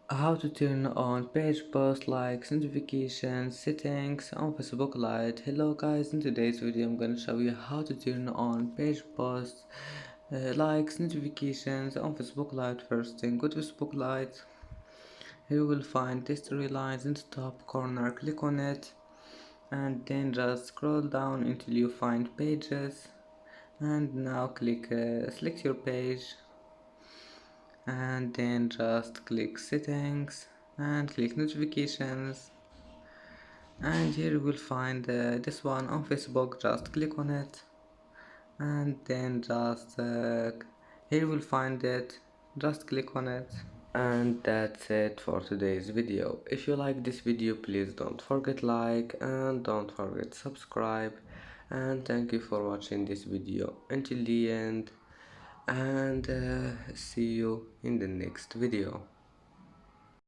How to turn on page post likes, notifications, settings on Facebook Lite. Hello guys, in today's video I'm gonna show you how to turn on page posts, likes, notifications on Facebook Lite. First thing, go to Facebook Lite. Here you will find these three lines in the top corner. Click on it and then just scroll down until you find pages. And now select your page and then just click settings and click notifications, and here you will find this one on Facebook. Just click on it and then just here you will find it. Just click on it, and that's it for today's video. If you like this video, please don't forget like and don't forget subscribe, and thank you for watching this video until the end, and see you in the next video.